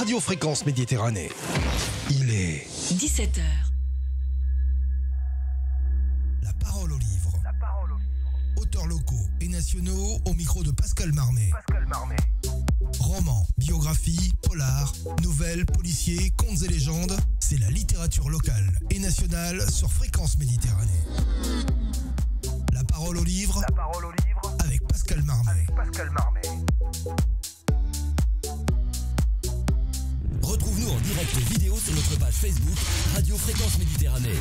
Radio Fréquence Méditerranée. Il est 17h. La parole au livre. Auteurs locaux et nationaux au micro de Pascal Marmet. Romans, biographies, polars, nouvelles, policiers, contes et légendes, c'est la littérature locale et nationale sur Fréquence Méditerranée. La parole au livre, avec Pascal Marmet. Retrouve-nous en direct vidéo sur notre page Facebook Radio Fréquence Méditerranée.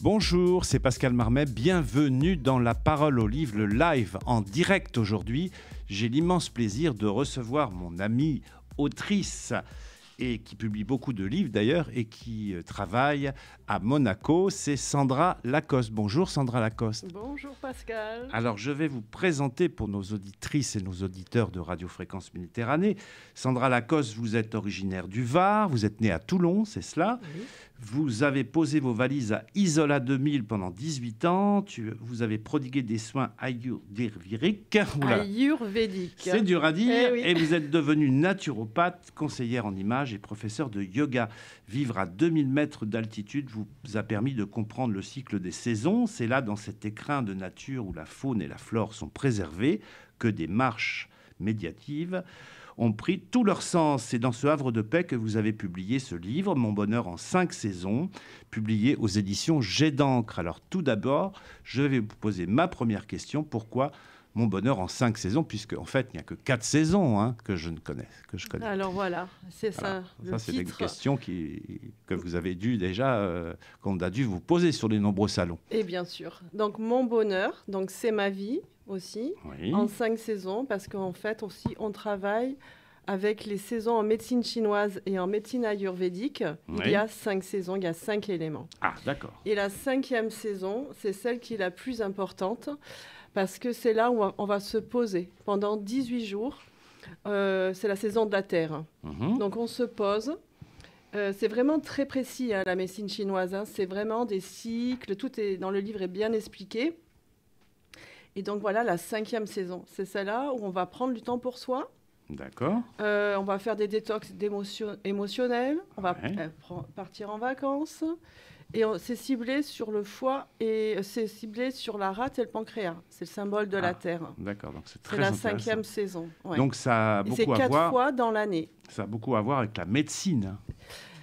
Bonjour, c'est Pascal Marmet, bienvenue dans La Parole au Livre, le live en direct aujourd'hui. J'ai l'immense plaisir de recevoir mon amie autrice et qui publie beaucoup de livres d'ailleurs et qui travaille à Monaco, c'est Sandra Lacoste. Bonjour Sandra Lacoste. Bonjour Pascal. Alors je vais vous présenter pour nos auditrices et nos auditeurs de Radio Fréquence Méditerranée. Sandra Lacoste, vous êtes originaire du Var, vous êtes née à Toulon, c'est cela. Oui. Vous avez posé vos valises à Isola 2000 pendant 18 ans. Vous avez prodigué des soins ayurvédiques. Ayurvédique. C'est dur à dire. Eh oui. Et vous êtes devenue naturopathe, conseillère en images et professeur de yoga. Vivre à 2000 mètres d'altitude vous a permis de comprendre le cycle des saisons. C'est là, dans cet écrin de nature où la faune et la flore sont préservées, que des marches médiatives ont pris tout leur sens. C'est dans ce havre de paix que vous avez publié ce livre, Mon bonheur en 5 saisons, publié aux éditions Jet d'encre. Alors tout d'abord, je vais vous poser ma première question. Pourquoi Mon bonheur en 5 saisons, puisque en fait, il n'y a que 4 saisons que je connais. Alors voilà, c'est Voilà. ça. Ça, c'est des questions que vous avez dû déjà, qu'on a dû vous poser sur les nombreux salons. Et bien sûr. Donc mon bonheur, donc c'est ma vie aussi, Oui. en 5 saisons, parce qu'en fait aussi on travaille avec les saisons en médecine chinoise et en médecine ayurvédique. Oui. Il y a 5 saisons, il y a 5 éléments. Ah, d'accord. Et la 5e saison, c'est celle qui est la plus importante, parce que c'est là où on va se poser pendant 18 jours. C'est la saison de la Terre. Mhm. Donc on se pose. C'est vraiment très précis, la médecine chinoise. C'est vraiment des cycles. Tout est dans le livre est bien expliqué. Et donc voilà la 5e saison. C'est celle-là où on va prendre du temps pour soi. D'accord. On va faire des détox émotionnels. On va Ouais. partir en vacances. Et c'est ciblé sur le foie et c'est ciblé sur la rate et le pancréas. C'est le symbole de la Terre. D'accord, donc c'est C'est très la intéressant. 5e saison. Ouais. Donc ça a Et c'est beaucoup à 4 voir. fois dans l'année. Ça a beaucoup à voir avec la médecine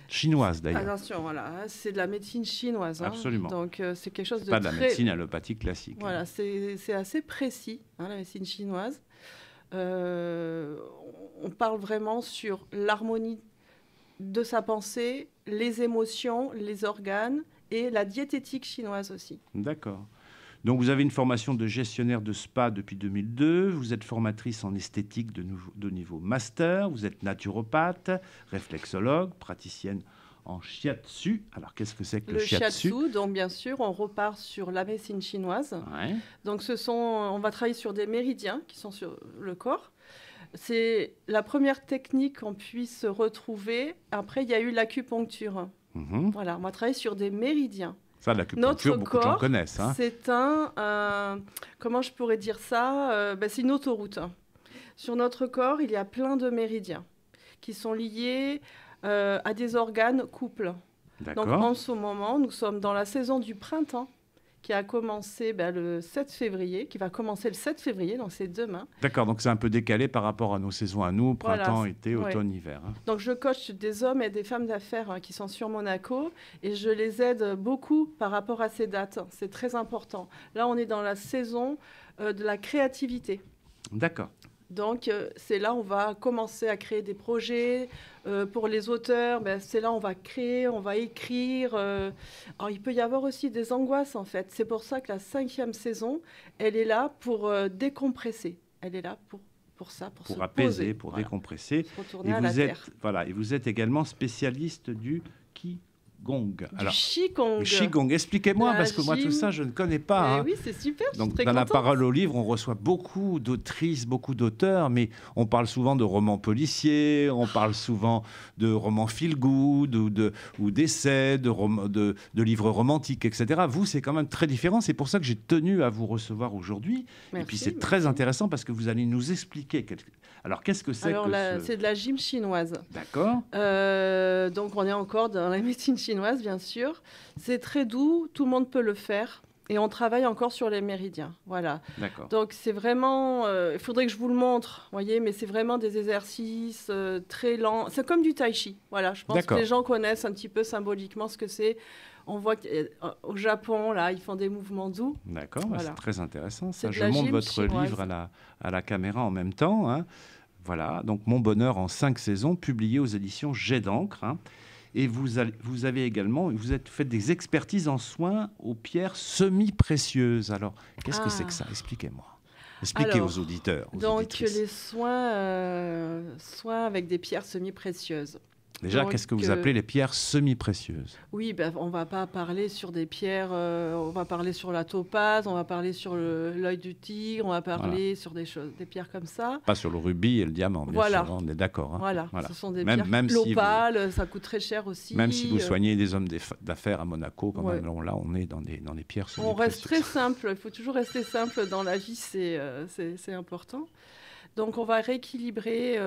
chinoise d'ailleurs. Attention, voilà, c'est de la médecine chinoise. Absolument. Donc c'est quelque chose de Pas de la très... médecine allopathique classique. Voilà, c'est assez précis, la médecine chinoise. On parle vraiment sur l'harmonie de sa pensée, les émotions, les organes et la diététique chinoise aussi. D'accord. Donc vous avez une formation de gestionnaire de spa depuis 2002, vous êtes formatrice en esthétique de niveau master, vous êtes naturopathe, réflexologue, praticienne en shiatsu. Alors qu'est-ce que c'est que le shiatsu? Donc bien sûr, on repart sur la médecine chinoise. Ouais. Donc on va travailler sur des méridiens qui sont sur le corps. C'est la première technique qu'on puisse retrouver. Après, il y a eu l'acupuncture. Mhm. Voilà, on va travailler sur des méridiens. Ça, l'acupuncture, Notre beaucoup de gens corps, connaissent. Hein. c'est comment je pourrais dire ça c'est une autoroute. Sur notre corps, il y a plein de méridiens qui sont liés à des organes couples. Donc D'accord. en ce moment, nous sommes dans la saison du printemps qui a commencé le 7 février, qui va commencer le 7 février, donc c'est demain. D'accord, donc c'est un peu décalé par rapport à nos saisons à nous, printemps, Voilà, été, ouais. automne, hiver. Hein. Donc je coach des hommes et des femmes d'affaires qui sont sur Monaco et je les aide beaucoup par rapport à ces dates. C'est très important. Là, on est dans la saison de la créativité. D'accord. Donc c'est là où on va commencer à créer des projets. Pour les auteurs, c'est là où on va créer, on va écrire. Alors il peut y avoir aussi des angoisses en fait. C'est pour ça que la 5e saison, elle est là pour décompresser. Elle est là pour ça, pour se apaiser, poser. pour Voilà. décompresser. Retourner à la terre. Et vous êtes également spécialiste du Qigong. Du Qigong. Le Qigong, expliquez-moi, La parce que moi, tout gym. ça, je ne connais pas. Hein. Oui, c'est super. Je suis Donc, très dans la contente. parole au livre, on reçoit beaucoup d'autrices, beaucoup d'auteurs, mais on parle souvent de romans policiers, on parle souvent de romans feel-good ou d'essais, de livres romantiques, etc. Vous, c'est quand même très différent. C'est pour ça que j'ai tenu à vous recevoir aujourd'hui. Et puis, c'est très intéressant parce que vous allez nous expliquer. Alors, qu'est-ce que c'est que c'est de la gym chinoise. D'accord. Donc, on est encore dans la médecine chinoise, bien sûr. C'est très doux, tout le monde peut le faire. Et on travaille encore sur les méridiens. Voilà. D'accord. Donc, c'est vraiment... il faudrait que je vous le montre, voyez, mais c'est vraiment des exercices très lents. C'est comme du tai chi. Voilà, je pense que les gens connaissent un petit peu symboliquement ce que c'est. On voit qu'au Japon, là, ils font des mouvements doux. D'accord, voilà. C'est très intéressant. Ça, C'est je montre votre chinoise. livre à la caméra en même temps. Hein. Voilà, donc Mon bonheur en 5 saisons, publié aux éditions Jet d'encre. Hein. Et vous avez également, fait des expertises en soins aux pierres semi-précieuses. Alors, qu'est-ce que c'est que ça? Expliquez-moi. Expliquez aux auditeurs. Donc, les soins avec des pierres semi-précieuses. Déjà, qu'est-ce que vous appelez les pierres semi-précieuses? Oui, on ne va pas parler sur des pierres, on va parler sur la topaze, on va parler sur l'œil du tigre, on va parler sur des pierres comme ça. Pas sur le rubis et le diamant, bien sûr, on est d'accord. Hein. Voilà, ce sont des pierres. L'opale, ça coûte très cher aussi. Même si vous soignez des hommes d'affaires à Monaco, quand même, là, on est dans des pierres semi-précieuses. On reste très simple, il faut toujours rester simple dans la vie, c'est important. Donc, on va rééquilibrer...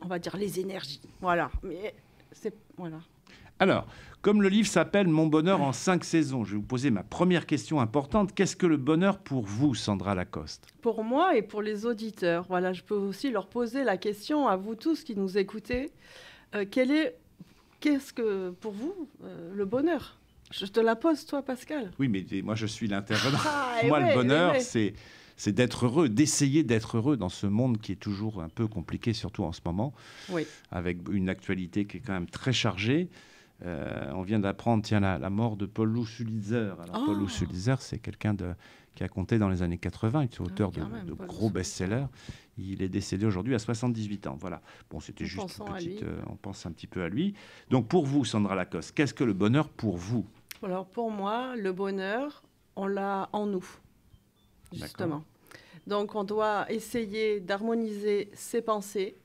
on va dire les énergies. Voilà. Voilà. Alors, comme le livre s'appelle Mon bonheur en 5 saisons, je vais vous poser ma première question importante. Qu'est-ce que le bonheur pour vous, Sandra Lacoste? Pour moi et pour les auditeurs. Voilà, je peux aussi leur poser la question à vous tous qui nous écoutez. Qu'est-ce que pour vous c'est le bonheur? Je te la pose, toi, Pascal. Oui, mais moi, je suis l'intervenant. Moi, le bonheur, c'est d'être heureux, d'essayer d'être heureux dans ce monde qui est toujours un peu compliqué, surtout en ce moment, avec une actualité qui est quand même très chargée. On vient d'apprendre la mort de Paul Sulitzer. Alors, Paul Sulitzer, c'est quelqu'un qui a compté dans les années 80, il est auteur de gros best-sellers. Il est décédé aujourd'hui à 78 ans. Voilà. Bon, c'était juste une petite... on pense un petit peu à lui. Donc, pour vous, Sandra Lacoste, qu'est-ce que le bonheur pour vous? Alors, pour moi, le bonheur, on l'a en nous. Justement. Donc, on doit essayer d'harmoniser ses pensées,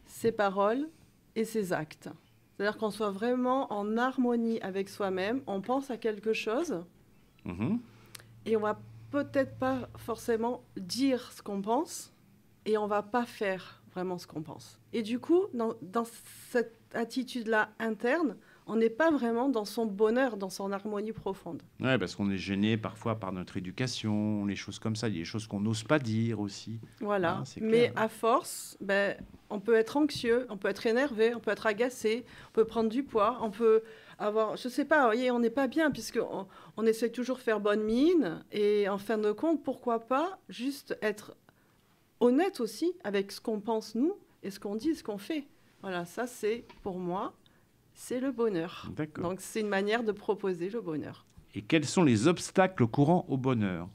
ses paroles et ses actes. C'est-à-dire qu'on soit vraiment en harmonie avec soi-même. On pense à quelque chose et on va peut-être pas forcément dire ce qu'on pense et on va pas faire vraiment ce qu'on pense. Et du coup, dans cette attitude-là interne, on n'est pas vraiment dans son bonheur, dans son harmonie profonde. Oui, parce qu'on est gêné parfois par notre éducation, les choses comme ça. Il y a des choses qu'on n'ose pas dire aussi. Voilà. Mais à force, on peut être anxieux, on peut être énervé, on peut être agacé, on peut prendre du poids, on peut avoir... Je ne sais pas, voyez, on n'est pas bien puisqu'on essaie toujours de faire bonne mine. Et en fin de compte, pourquoi pas juste être honnête aussi avec ce qu'on pense nous et ce qu'on dit, ce qu'on fait. Voilà, ça c'est pour moi... C'est le bonheur. D'accord. Donc, c'est une manière de proposer le bonheur. Et quels sont les obstacles courants au bonheur?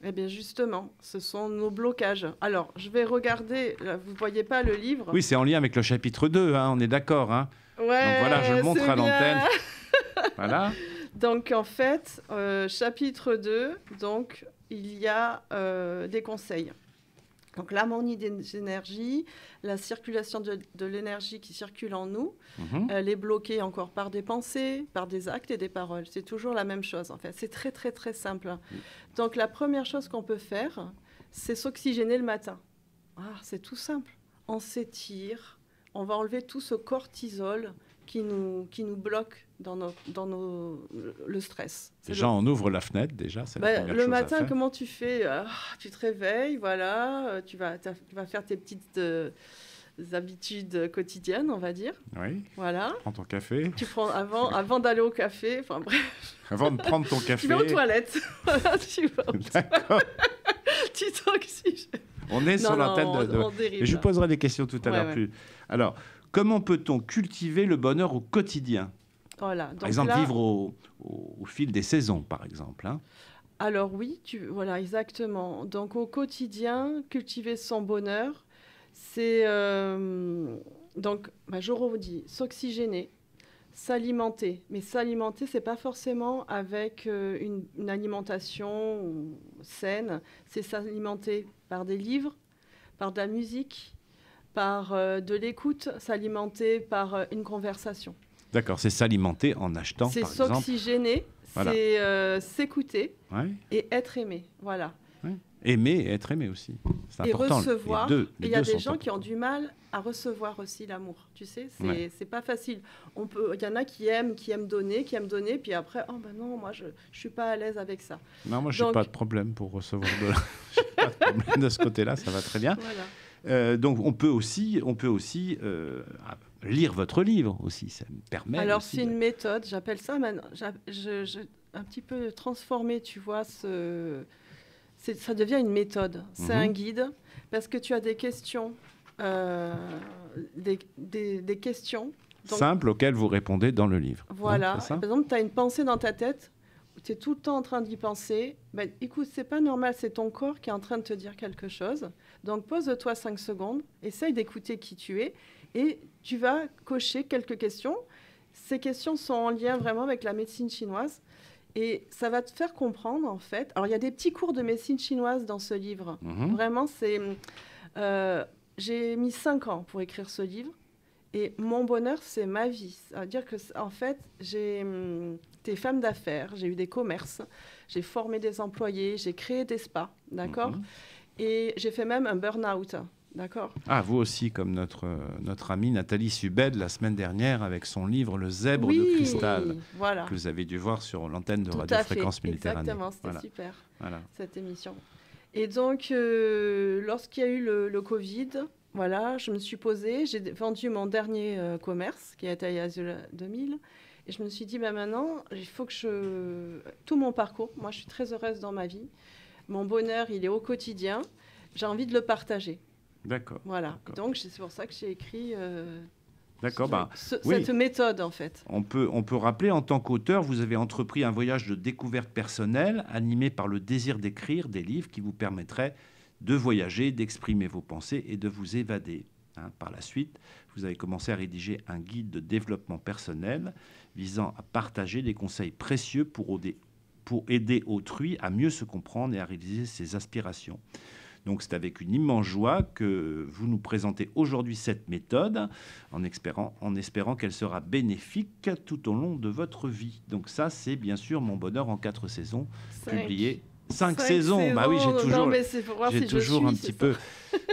Eh bien, justement, ce sont nos blocages. Alors, je vais regarder... Là, vous ne voyez pas le livre. Oui, c'est en lien avec le chapitre 2, hein, on est d'accord. Hein. Ouais, donc voilà, je le montre à l'antenne. Voilà. Donc, en fait, chapitre 2, donc, il y a des conseils. Donc, l'harmonie des énergies, la circulation de l'énergie qui circule en nous, elle est bloquée encore par des pensées, par des actes et des paroles. C'est toujours la même chose, en fait. C'est très, très, très simple. Donc, la première chose qu'on peut faire, c'est s'oxygéner le matin. C'est tout simple. On s'étire, on va enlever tout ce cortisol qui nous bloque dans le stress. Déjà, on ouvre la fenêtre, déjà, c'est la première le chose matin, à faire. comment tu fais? Tu te réveilles, voilà, tu vas faire tes petites habitudes quotidiennes, on va dire. Oui, voilà. Prends ton café. Tu prends avant d'aller au café, enfin bref. Avant de prendre ton café. Tu vas aux toilettes. Voilà, tu vas aux D'accord. Tu t'oxygènes. On est sur l'antenne de... Et je vous poserai des questions tout à l'heure plus. Alors, comment peut-on cultiver le bonheur au quotidien? Voilà. Donc par exemple, vivre au fil des saisons, par exemple. Hein. Alors oui, voilà, exactement. Donc au quotidien, cultiver son bonheur, c'est... donc, je redis, s'oxygéner, s'alimenter. Mais s'alimenter, c'est pas forcément avec une alimentation saine. C'est s'alimenter par des livres, par de la musique, par de l'écoute, s'alimenter par une conversation. D'accord, c'est s'alimenter en achetant, par exemple. C'est s'oxygéner, Voilà. c'est s'écouter Ouais, et être aimé. Voilà. ouais. Aimer et être aimé aussi. C'est Et important. recevoir. Les Et il y a deux des sont gens qui ont importants. du mal à recevoir aussi l'amour. Tu sais, c'est Ouais. pas facile. Il y en a qui aiment donner, puis après, oh ben non, moi je suis pas à l'aise avec ça. Non, moi, je n'ai Donc- pas de problème pour recevoir de l'argent. Je n'ai pas de problème de ce côté-là, ça va très bien. Voilà. Donc, on peut aussi lire votre livre aussi. Ça me permet. Alors aussi c'est de- une méthode, j'appelle ça maintenant. Un petit peu transformé, tu vois. Ça devient une méthode. C'est un guide parce que tu as des questions, des questions. Donc, simple auquel vous répondez dans le livre. voilà. Hein, c'est ça Par exemple, tu as une pensée dans ta tête, tu es tout le temps en train d'y penser. Ben, écoute, c'est pas normal, c'est ton corps qui est en train de te dire quelque chose. Donc pose-toi 5 secondes, essaye d'écouter qui tu es et tu vas cocher quelques questions. Ces questions sont en lien vraiment avec la médecine chinoise et ça va te faire comprendre en fait. Alors il y a des petits cours de médecine chinoise dans ce livre. Mhm. Vraiment, j'ai mis 5 ans pour écrire ce livre. Et mon bonheur, c'est ma vie. Ça veut dire que, en fait, j'ai été femme d'affaires, j'ai eu des commerces, j'ai formé des employés, j'ai créé des spas, d'accord. Et j'ai fait même un burn-out, d'accord. Ah, vous aussi, comme notre amie Nathalie Subed la semaine dernière avec son livre Le Zèbre Oui, de cristal, voilà. que vous avez dû voir sur l'antenne de Tout Radio à fait. Fréquence Méditerranée. Exactement, c'était Voilà. super, Voilà. cette émission. Et donc, lorsqu'il y a eu le Covid, voilà, je me suis posée, j'ai vendu mon dernier commerce, qui est à Yazula 2000, et je me suis dit, bah, maintenant, il faut que tout mon parcours, moi je suis très heureuse dans ma vie, mon bonheur, il est au quotidien, j'ai envie de le partager. D'accord. Voilà, D'accord. donc c'est pour ça que j'ai écrit D'accord. Bah, cette oui. méthode, en fait. On peut rappeler, en tant qu'auteur, vous avez entrepris un voyage de découverte personnelle animé par le désir d'écrire des livres qui vous permettraient de voyager, d'exprimer vos pensées et de vous évader. Hein. Par la suite, vous avez commencé à rédiger un guide de développement personnel visant à partager des conseils précieux pour aider autrui à mieux se comprendre et à réaliser ses aspirations. Donc c'est avec une immense joie que vous nous présentez aujourd'hui cette méthode, en espérant qu'elle sera bénéfique tout au long de votre vie. Donc ça, c'est bien sûr Mon bonheur en 4 saisons, publié 5 saisons. Bah oui, j'ai toujours, Non, mais c'est pour voir si je suis, un c'est petit ça. peu.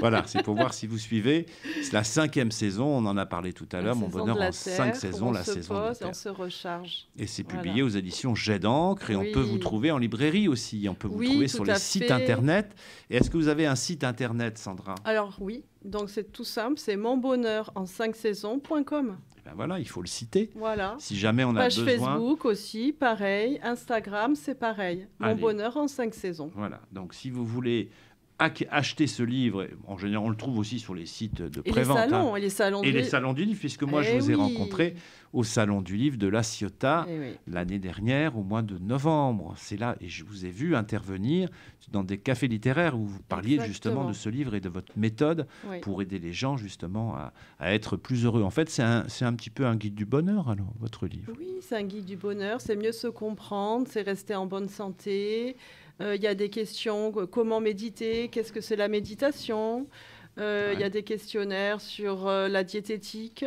Voilà, c'est pour voir si vous suivez. C'est la 5e saison, on en a parlé tout à l'heure. La Mon saison bonheur de la en 5 Terre, saisons, où la on se saison de la pose et on Terre. se recharge. Et c'est Voilà. publié aux éditions Jet d'encre et on Oui. peut vous trouver en librairie aussi. On peut vous Oui, trouver tout sur les à sites fait. internet. Et est-ce que vous avez un site internet, Sandra? Alors oui, donc c'est tout simple, c'est monbonheuren5saisons.com. Eh ben voilà, il faut le citer. Voilà. Si jamais on a Page besoin. Facebook aussi, pareil. Instagram, c'est pareil. Mon Allez. bonheur en 5 saisons. Voilà. Donc si vous voulez acheter ce livre, en général, on le trouve aussi sur les sites de Et les prévente. salons, et les salons. Et de- les salons du livre, puisque moi, je Eh vous ai oui. rencontré au Salon du Livre de La Ciotat Eh oui. l'année dernière, au mois de novembre. C'est là, et je vous ai vu intervenir dans des cafés littéraires où vous parliez justement Exactement. de ce livre et de votre méthode Oui. pour aider les gens justement à être plus heureux. En fait, c'est un petit peu un guide du bonheur, alors, votre livre. Oui, c'est un guide du bonheur, c'est mieux se comprendre, c'est rester en bonne santé. Il y a des questions, comment méditer, qu'est-ce que c'est la méditation. Il y a des questionnaires sur la diététique,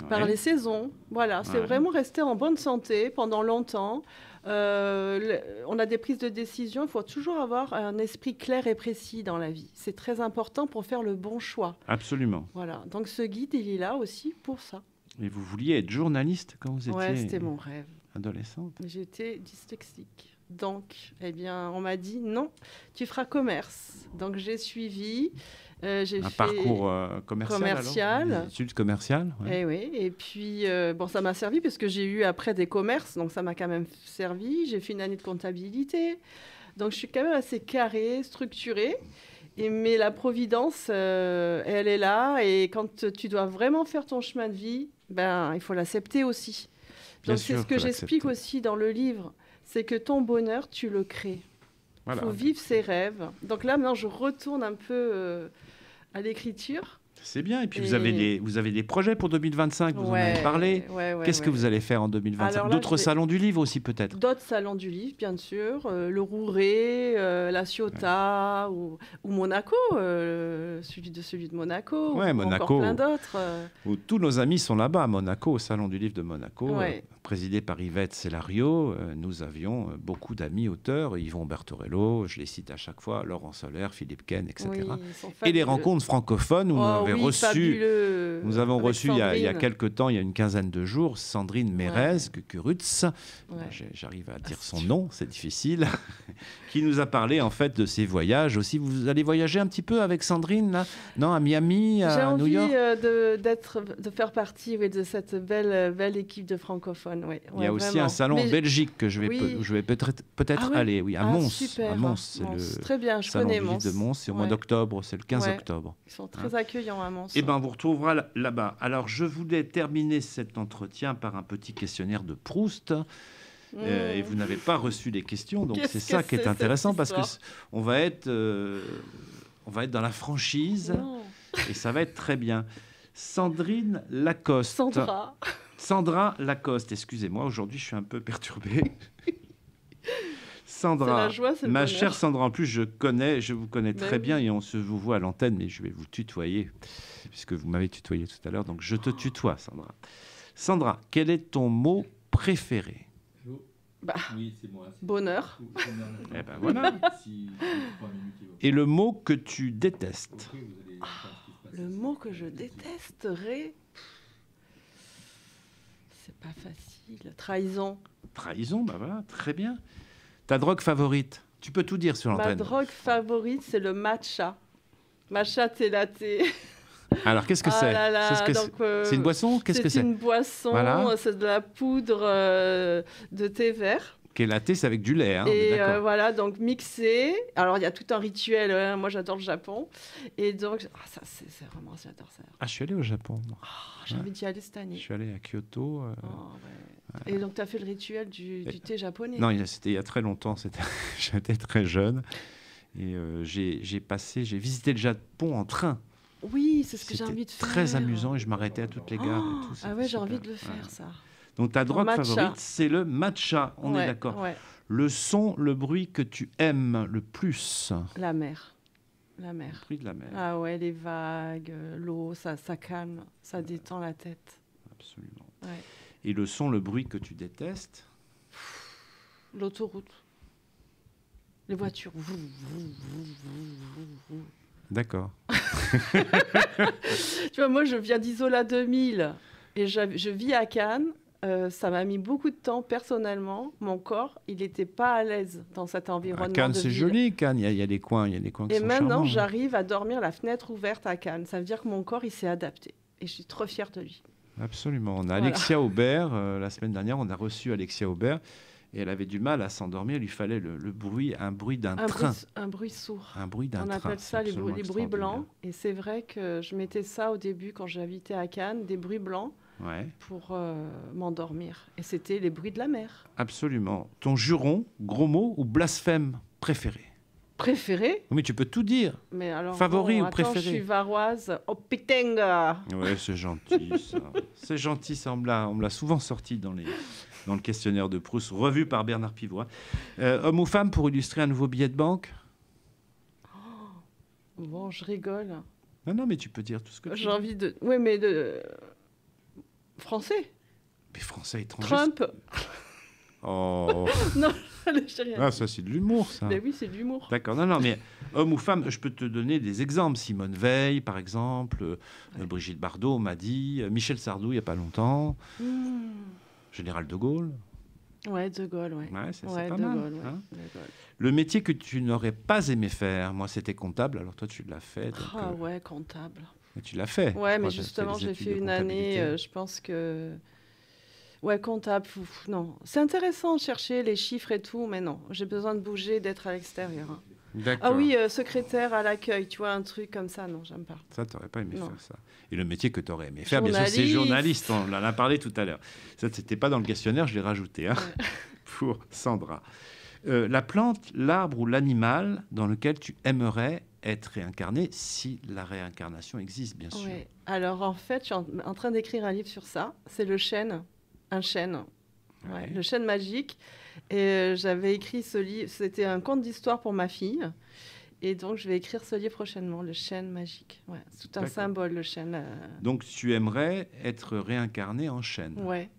par Ouais. les saisons. Voilà, c'est Ouais. vraiment rester en bonne santé pendant longtemps. On a des prises de décision, il faut toujours avoir un esprit clair et précis dans la vie. C'est très important pour faire le bon choix. Absolument. Voilà, donc ce guide, il est là aussi pour ça. Et vous vouliez être journaliste quand vous Ouais, étiez c'était mon rêve. adolescente. J'étais dyslexique. Donc, eh bien, on m'a dit non, tu feras commerce. Donc, j'ai suivi. J'ai Un fait parcours commercial, commercial. alors Des études commerciales, ouais. Eh oui, et puis, bon, ça m'a servi parce que j'ai eu après des commerces, donc ça m'a quand même servi. J'ai fait une année de comptabilité. Donc, je suis quand même assez carrée, structurée. Mais la providence, elle est là. Et quand tu dois vraiment faire ton chemin de vie, ben, il faut l'accepter aussi. Bien Donc, c'est sûr, ce que faut j'explique l'accepter. aussi dans le livre. C'est que ton bonheur, tu le crées. Il Voilà. faut vivre ses rêves. Donc là, maintenant, je retourne un peu à l'écriture. C'est bien. Et puis, vous avez des projets pour 2025, vous en avez parlé. Qu'est-ce que vous allez faire en 2025 ? D'autres salons du livre aussi, peut-être ? D'autres salons du livre, bien sûr. Le Rouret, la Ciotat ou Monaco, celui de Monaco. Ouais, ou Monaco. Encore plein d'autres. Où tous nos amis sont là-bas, à Monaco, au Salon du Livre de Monaco, présidé par Yvette Cellario. Nous avions beaucoup d'amis auteurs, Yvon Bertorello, je les cite à chaque fois, Laurent Soler, Philippe Ken, etc. Et les rencontres francophones où nous avons reçu il y a quelques temps, il y a une quinzaine de jours, Sandrine Mérez, Cucurutz, j'arrive à dire son nom, c'est difficile, qui nous a parlé en fait de ses voyages aussi. Vous allez voyager un petit peu avec Sandrine, là ? Non, à Miami, à New York ? De faire partie de cette belle équipe de francophones. Il y a aussi un salon en Belgique que je vais peut-être aller, à Mons. Super, à Mons, c'est le très bien, je salon connais du Mons. livre de Mons, c'est au mois d'octobre, c'est le 15 octobre. Ils sont très accueillants à Mons. Eh bien, vous retrouverez là-bas. Alors, je voulais terminer cet entretien par un petit questionnaire de Proust. Et vous n'avez pas reçu les questions, donc c'est ça qui est intéressant parce que on va être dans la franchise et ça va être très bien. Sandrine Lacoste. Sandra Lacoste, excusez-moi, aujourd'hui je suis un peu perturbé. Sandra, ma chère Sandra, en plus je vous connais très bien et on se vous voit à l'antenne, mais je vais vous tutoyer puisque vous m'avez tutoyé tout à l'heure, donc je te tutoie, Sandra. Sandra, quel est ton mot préféré ? Oui, c'est moi. Bonheur. Eh ben voilà. Et le mot que tu détestes ? Le mot que je détesterais, c'est pas facile. Trahison. Trahison, bah voilà, très bien. Ta drogue favorite ? Tu peux tout dire sur l'antenne. Ma drogue favorite, c'est le matcha. Matcha latte. Alors, qu'est-ce que c'est ? C'est une boisson ? Qu'est-ce que c'est ? C'est une boisson, c'est de la poudre de thé vert. Qui est latte, c'est avec du lait. Hein, et voilà, donc mixé. Alors, il y a tout un rituel. Moi, j'adore le Japon. Et donc, ça, c'est vraiment, j'adore ça. Ah, je suis allé au Japon. J'ai envie d'y aller cette année. Je suis allé à Kyoto. Et donc, tu as fait le rituel du thé japonais ? Non, c'était il y a très longtemps. J'étais très jeune. Et j'ai visité le Japon en train. Oui, c'est ce que j'ai envie de faire. C'était très amusant et je m'arrêtais à toutes les gares. Et tout, ah ouais, j'ai envie de le faire, ça. Donc ta drogue favorite, c'est le matcha, on est d'accord. Le son, le bruit que tu aimes le plus ? La mer. La mer. Le bruit de la mer. Ah ouais, les vagues, l'eau, ça calme, ça détend la tête. Absolument. Ouais. Et le son, le bruit que tu détestes ? L'autoroute. Les voitures. D'accord. Tu vois, moi, je viens d'Isola 2000 et je vis à Cannes. Ça m'a mis beaucoup de temps, personnellement. Mon corps, il n'était pas à l'aise dans cet environnement. Cannes, c'est joli, Cannes. Il y a des coins qui sont charmants. Et maintenant, j'arrive à dormir la fenêtre ouverte à Cannes. Ça veut dire que mon corps, il s'est adapté. Et je suis trop fière de lui. Absolument. On a Alexia Aubert. La semaine dernière, on a reçu Alexia Aubert. Et elle avait du mal à s'endormir. Il lui fallait un bruit d'un train. Un bruit sourd. Un bruit d'un train. On appelle ça les bruits blancs. Et c'est vrai que je mettais ça au début quand j'habitais à Cannes, des bruits blancs. Pour m'endormir. Et c'était les bruits de la mer. Absolument. Ton juron, gros mot ou blasphème préféré ? Préféré ? Oui, tu peux tout dire. Mais alors, favori ou préféré ? Je suis varoise. Oh putain ! Oui, c'est gentil ça. C'est gentil ça. On me l'a souvent sorti dans le questionnaire de Proust, revu par Bernard Pivot. Homme ou femme pour illustrer un nouveau billet de banque ? Bon, je rigole. Non, mais tu peux dire tout ce que tu veux. J'ai envie de... Oui, mais de... Français. Mais français, étranger. Trump. Oh. Non, j'ai rien. Ah, ça, c'est de l'humour, ça. Mais oui, c'est de l'humour. D'accord. Non, mais homme ou femme, je peux te donner des exemples. Simone Veil, par exemple. Brigitte Bardot m'a dit. Michel Sardou, il n'y a pas longtemps. Général de Gaulle. Ouais, de Gaulle, ouais. C'est pas mal. Gaulle, hein. De Gaulle. Le métier que tu n'aurais pas aimé faire, moi, c'était comptable. Alors toi, tu l'as fait. Donc, ouais, comptable. Mais tu l'as fait. Ouais, mais justement, j'ai fait une année, je pense que... Ouais, comptable, non. C'est intéressant de chercher les chiffres et tout, mais non. J'ai besoin de bouger, d'être à l'extérieur. Hein. D'accord. Ah oui, secrétaire à l'accueil, tu vois, un truc comme ça, non, j'aime pas. Ça, tu n'aurais pas aimé faire ça. Et le métier que tu aurais aimé faire, bien sûr, c'est journaliste. On en a parlé tout à l'heure. Ça, c'était pas dans le questionnaire, je l'ai rajouté pour Sandra. La plante, l'arbre ou l'animal dans lequel tu aimerais être réincarné si la réincarnation existe, bien sûr. Ouais. Alors en fait, je suis en train d'écrire un livre sur ça. C'est le chêne, un chêne. Ouais, le chêne magique. Et j'avais écrit ce livre, c'était un conte d'histoire pour ma fille. Et donc, je vais écrire ce livre prochainement, le chêne magique. Ouais, c'est tout un symbole, le chêne. Donc, tu aimerais être réincarné en chêne. Ouais,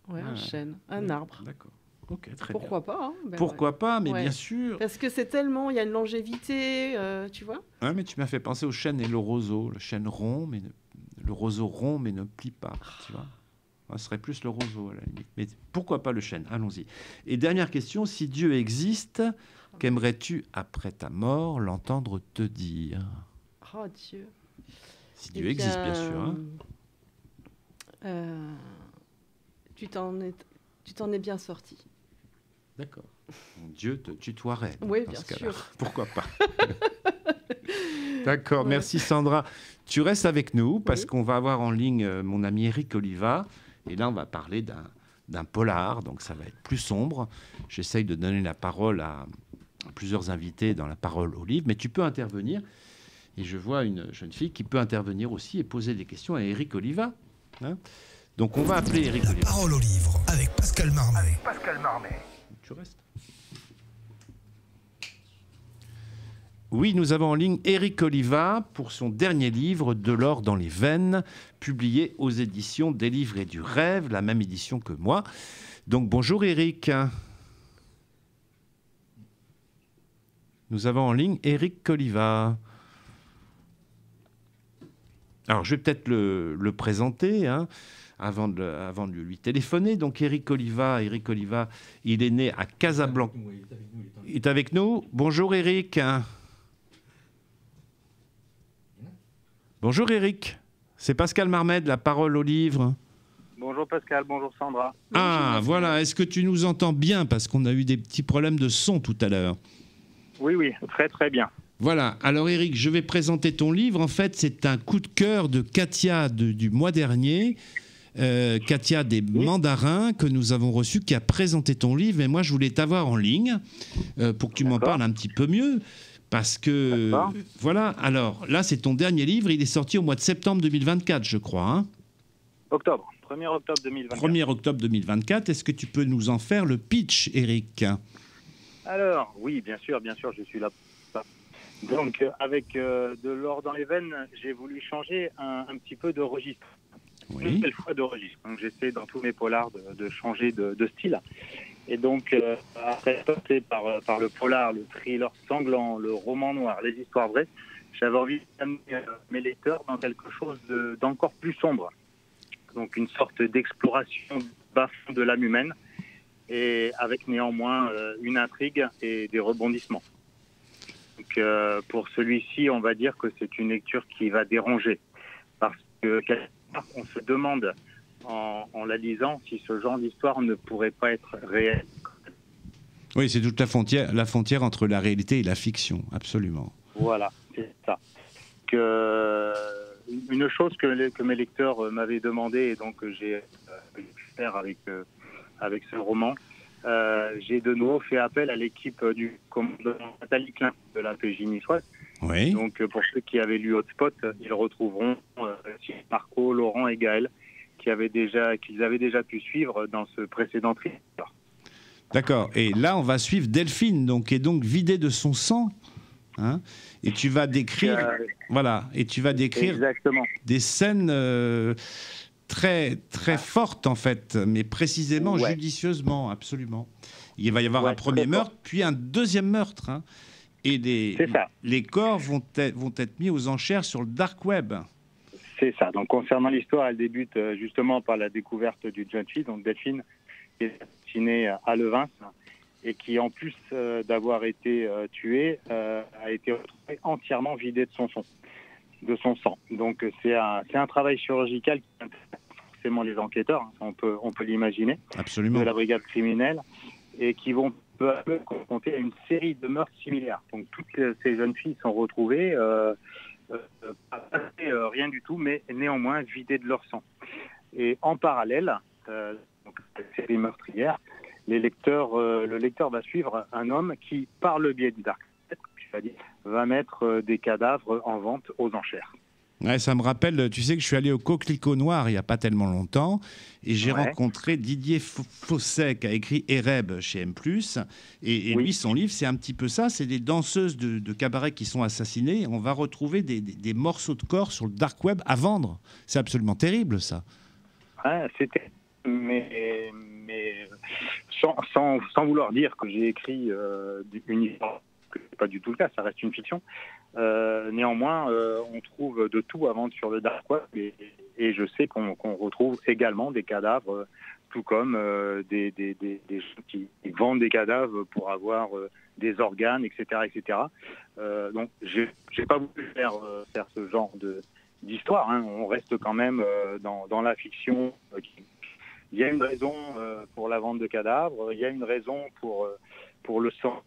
un chêne, un arbre. D'accord. Ok, très Pourquoi bien. pas, hein. Pourquoi pas, mais bien sûr. Parce que c'est tellement, il y a une longévité, tu vois. Ouais, mais tu m'as fait penser au chêne et le roseau. Le chêne rond, mais le roseau rond, mais ne plie pas, tu vois. Ce serait plus le roseau, à la limite. Mais pourquoi pas le chêne? Allons-y. Et dernière question, si Dieu existe, qu'aimerais-tu, après ta mort, l'entendre te dire? Oh, Dieu. Si Dieu existe, bien sûr. Hein. Tu t'en es bien sorti. D'accord. Mon Dieu te tutoierait. Oui, bien sûr. Pourquoi pas? D'accord, merci Sandra. Tu restes avec nous parce qu'on va avoir en ligne mon ami Eric Oliva. Et là, on va parler d'un polar, donc ça va être plus sombre. J'essaye de donner la parole à plusieurs invités dans la parole au livre, mais tu peux intervenir. Et je vois une jeune fille qui peut intervenir aussi et poser des questions à Eric Oliva. Hein, donc on va appeler Eric Oliva. La parole au livre avec Pascal Marmet. Tu restes. Oui, nous avons en ligne Eric Oliva pour son dernier livre, De l'or dans les veines, publié aux éditions des Livres et du Rêve, la même édition que moi. Donc bonjour Eric. Nous avons en ligne Eric Oliva. Alors je vais peut-être le présenter, hein, avant de lui téléphoner. Donc Eric Oliva, il est né à Casablanca. Il est avec nous. Bonjour Eric. Bonjour Eric, c'est Pascal Marmet de La Parole au Livre. Bonjour Pascal, bonjour Sandra. Ah voilà, est-ce que tu nous entends bien? Parce qu'on a eu des petits problèmes de son tout à l'heure. Oui, très très bien. Voilà, alors Eric, je vais présenter ton livre. En fait, c'est un coup de cœur de Katia du mois dernier. Katia des Mandarins que nous avons reçu, qui a présenté ton livre. Et moi, je voulais t'avoir en ligne pour que tu m'en parles un petit peu mieux. Parce que, voilà, alors là, c'est ton dernier livre. Il est sorti au mois de septembre 2024, je crois. Hein, octobre, 1er octobre 2024. 1er octobre 2024. Est-ce que tu peux nous en faire le pitch, Eric? Alors, oui, bien sûr, je suis là. Donc, avec De l'or dans les veines, j'ai voulu changer un petit peu de registre. Une nouvelle fois de registre. Donc, j'essaie dans tous mes polars de changer de style. Et donc, après passer par le polar, le thriller sanglant, le roman noir, les histoires vraies, j'avais envie d'amener mes lecteurs dans quelque chose d'encore plus sombre. Donc, une sorte d'exploration bas-fond de l'âme humaine, et avec néanmoins une intrigue et des rebondissements. Donc, pour celui-ci, on va dire que c'est une lecture qui va déranger. Parce que quelque part, on se demande, en la lisant, si ce genre d'histoire ne pourrait pas être réel. Oui, c'est toute la frontière entre la réalité et la fiction, absolument. Voilà, c'est ça. Une chose que mes lecteurs m'avaient demandé, et donc que j'ai pu faire avec ce roman, j'ai de nouveau fait appel à l'équipe du commandant Nathalie Klein de la PJ niçoise. Oui. Donc pour ceux qui avaient lu Hotspot, ils retrouveront Marco, Laurent et Gaël, qu'ils avaient déjà pu suivre dans ce précédent thriller. D'accord. Et là, on va suivre Delphine, qui est donc vidée de son sang. Hein, et tu vas décrire, exactement. Des scènes très très fortes en fait, mais précisément judicieusement, absolument. Il va y avoir un premier meurtre, puis un deuxième meurtre, hein, et les corps vont être mis aux enchères sur le dark web. C'est ça. Donc concernant l'histoire, elle débute justement par la découverte d'une jeune fille, donc Delphine, qui est assassinée à Levins, et qui, en plus d'avoir été tuée, a été retrouvée entièrement vidée de son sang. Donc c'est un travail chirurgical qui intéresse forcément les enquêteurs, hein, on peut l'imaginer, absolument, de la brigade criminelle, et qui vont peu à peu confronter à une série de meurtres similaires. Donc toutes ces jeunes filles sont retrouvées pas rien du tout, mais néanmoins vidées de leur sang. Et en parallèle, donc cette série meurtrière, le lecteur va suivre un homme qui, par le biais du dark web, c'est-à-dire va mettre des cadavres en vente aux enchères. Ouais, ça me rappelle, tu sais que je suis allé au Coquelicot Noir il n'y a pas tellement longtemps et j'ai rencontré Didier Fosset qui a écrit Ereb chez M+. Et lui, son livre, c'est un petit peu ça, c'est des danseuses de cabaret qui sont assassinées. On va retrouver des morceaux de corps sur le dark web à vendre. C'est absolument terrible, ça. Ouais, c'était... Mais sans vouloir dire que j'ai écrit une histoire, que c'est pas du tout le cas, ça reste une fiction. Néanmoins, on trouve de tout à vendre sur le dark web et je sais qu'on retrouve également des cadavres, tout comme des gens qui vendent des cadavres pour avoir des organes, etc., etc. Donc, j'ai pas voulu faire ce genre d'histoire. Hein. On reste quand même dans la fiction. Il y a une raison pour la vente de cadavres, il y a une raison pour le sang.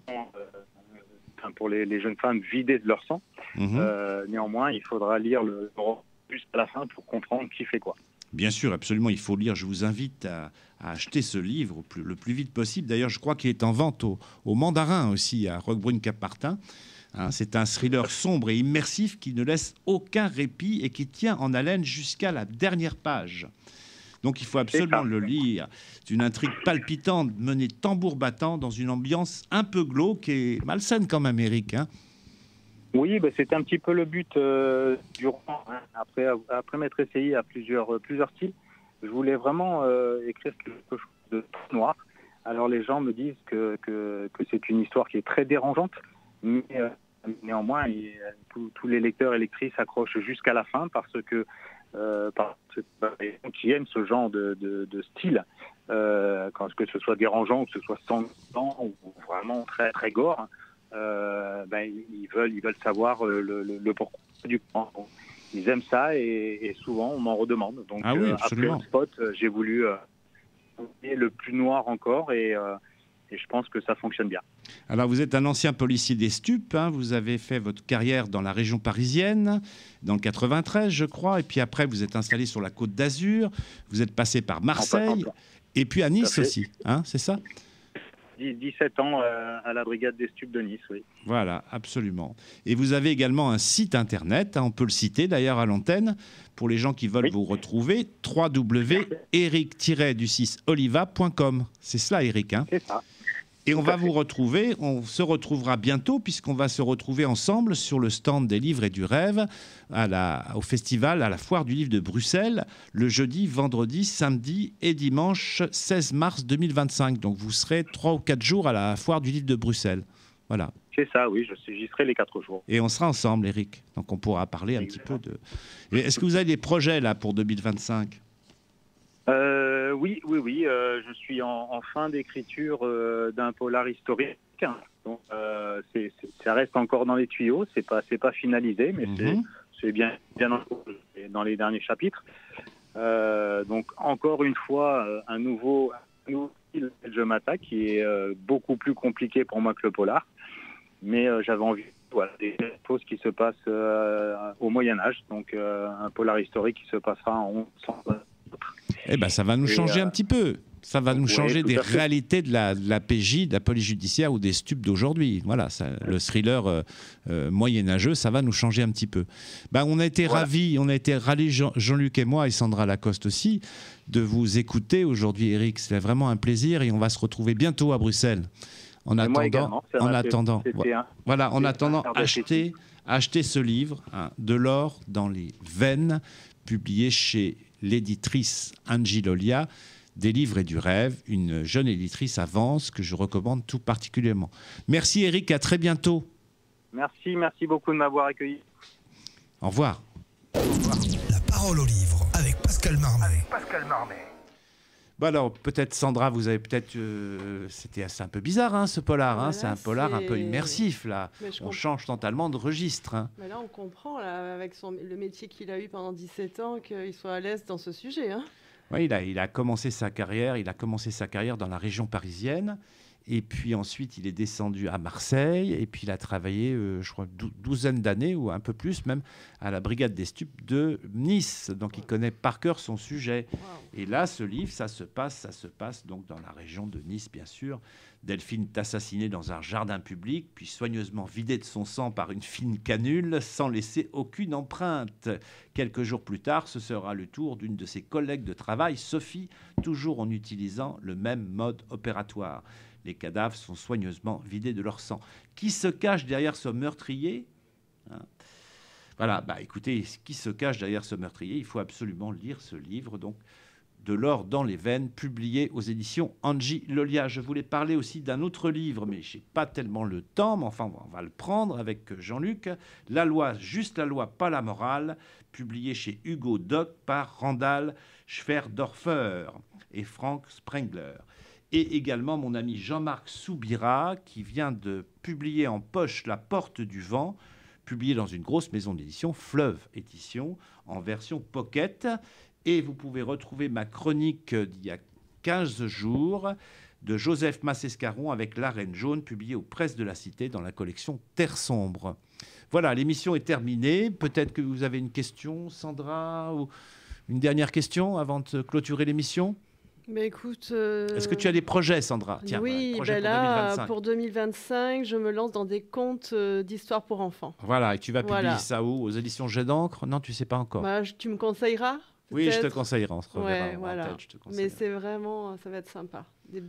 Pour les jeunes femmes vidées de leur sang. Néanmoins, il faudra lire le roman juste à la fin pour comprendre qui fait quoi. Bien sûr, absolument, il faut lire. Je vous invite à acheter ce livre le plus vite possible. D'ailleurs, je crois qu'il est en vente au Mandarin aussi, à Roquebrune-Cap-Martin. Hein, c'est un thriller sombre et immersif qui ne laisse aucun répit et qui tient en haleine jusqu'à la dernière page. Donc il faut absolument le lire. C'est une intrigue palpitante menée tambour battant dans une ambiance un peu glauque et malsaine quand même, Éric. Hein. Oui, c'était un petit peu le but du roman. Hein. Après m'être essayé à plusieurs styles, je voulais vraiment écrire quelque chose de noir. Alors les gens me disent que c'est une histoire qui est très dérangeante, mais néanmoins, tous les lecteurs et lectrices s'accrochent jusqu'à la fin parce que qui aiment ce genre de style, que ce soit dérangeant ou que ce soit sanglant ou vraiment très très gore, ils veulent savoir le pourquoi du comment. Ils aiment ça et souvent on m'en redemande. Donc après le spot, j'ai voulu le plus noir encore et je pense que ça fonctionne bien. Alors, vous êtes un ancien policier des stupes, hein, vous avez fait votre carrière dans la région parisienne, dans le 93, je crois, et puis après, vous êtes installé sur la Côte d'Azur, vous êtes passé par Marseille, et puis à Nice aussi, hein, c'est ça ? 17 ans à la brigade des stupes de Nice, oui. Voilà, absolument. Et vous avez également un site internet, hein, on peut le citer d'ailleurs à l'antenne, pour les gens qui veulent vous retrouver, www.eric-oliva.com. C'est cela, Éric, hein ? C'est ça. Et on va vous retrouver, on se retrouvera bientôt puisqu'on va se retrouver ensemble sur le stand des livres et du rêve au festival, à la foire du livre de Bruxelles, le jeudi, vendredi, samedi et dimanche 16 mars 2025. Donc vous serez 3 ou 4 jours à la foire du livre de Bruxelles. Voilà. C'est ça, oui, j'y serai les 4 jours. Et on sera ensemble, Éric. Donc on pourra parler un petit peu de... Est-ce que vous avez des projets là pour 2025 ? Oui. Je suis en fin d'écriture d'un polar historique. Donc, ça reste encore dans les tuyaux. C'est pas finalisé, mais c'est bien dans les derniers chapitres. Donc, encore une fois, un nouveau style je m'attaque qui est beaucoup plus compliqué pour moi que le polar. Mais j'avais envie des choses qui se passent au Moyen-Âge. Donc, un polar historique qui se passera en 1100. Ça va nous changer un petit peu. Ça va nous changer des réalités de la PJ, de la police judiciaire ou des stupes d'aujourd'hui. Voilà, le thriller moyenâgeux, ça va nous changer un petit peu. On a été ravis, Jean-Luc et moi et Sandra Lacoste aussi, de vous écouter aujourd'hui, Éric. C'est vraiment un plaisir et on va se retrouver bientôt à Bruxelles. En attendant, achetez ce livre, hein, De l'or dans les veines, publié chez l'éditrice Angie Lolia, des livres et du rêve, une jeune éditrice avance que je recommande tout particulièrement. Merci Éric, à très bientôt. Merci beaucoup de m'avoir accueilli. Au revoir. La parole au livre avec Pascal Marmet. Alors peut-être Sandra, vous avez c'est un peu bizarre hein, ce polar, voilà, c'est un polar un peu immersif là. On change totalement de registre. Hein. Mais là on comprend là, avec le métier qu'il a eu pendant 17 ans qu'il soit à l'aise dans ce sujet. Hein. Oui, il a commencé sa carrière dans la région parisienne Et puis ensuite, il est descendu à Marseille. Et puis, il a travaillé, je crois, douzaine d'années ou un peu plus même, à la brigade des stupes de Nice. Donc, il connaît par cœur son sujet. Wow. Et là, ce livre, ça se passe donc dans la région de Nice, bien sûr. Delphine est assassinée dans un jardin public, puis soigneusement vidée de son sang par une fine canule, sans laisser aucune empreinte. Quelques jours plus tard, ce sera le tour d'une de ses collègues de travail, Sophie, toujours en utilisant le même mode opératoire. Les cadavres sont soigneusement vidés de leur sang. Qui se cache derrière ce meurtrier ? Voilà, écoutez, qui se cache derrière ce meurtrier ? Il faut absolument lire ce livre, donc, De l'or dans les veines, publié aux éditions Angie Lolia. Je voulais parler aussi d'un autre livre, mais je n'ai pas tellement le temps, mais enfin, on va le prendre avec Jean-Luc. La loi, juste la loi, pas la morale, publié chez Hugo Doc par Randall Schwerdorfer et Frank Sprengler. Et également mon ami Jean-Marc Soubira, qui vient de publier en poche La Porte du Vent, publié dans une grosse maison d'édition, Fleuve Édition, en version pocket. Et vous pouvez retrouver ma chronique d'il y a 15 jours de Joseph Massescaron avec La Reine Jaune, publiée aux Presses de la Cité dans la collection Terre Sombre. Voilà, l'émission est terminée. Peut-être que vous avez une question, Sandra, ou une dernière question avant de clôturer l'émission ? Mais écoute, est-ce que tu as des projets, Sandra ? Tiens, oui, projet pour 2025, je me lance dans des contes d'histoire pour enfants. Voilà, et tu vas publier ça où ? Aux éditions Jet d'encre ? Non, tu ne sais pas encore. Tu me conseilleras ? Oui, je te conseillerai, on se reverra. Voilà. Je te conseillerai. Mais c'est vraiment, ça va être sympa. Des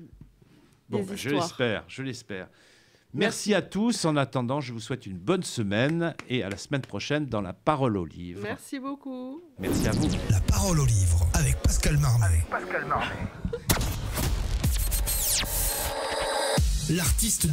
je l'espère. Merci à tous. En attendant, je vous souhaite une bonne semaine et à la semaine prochaine dans La Parole au Livre. Merci beaucoup. Merci à vous. La Parole au Livre avec Pascal Marmet. L'artiste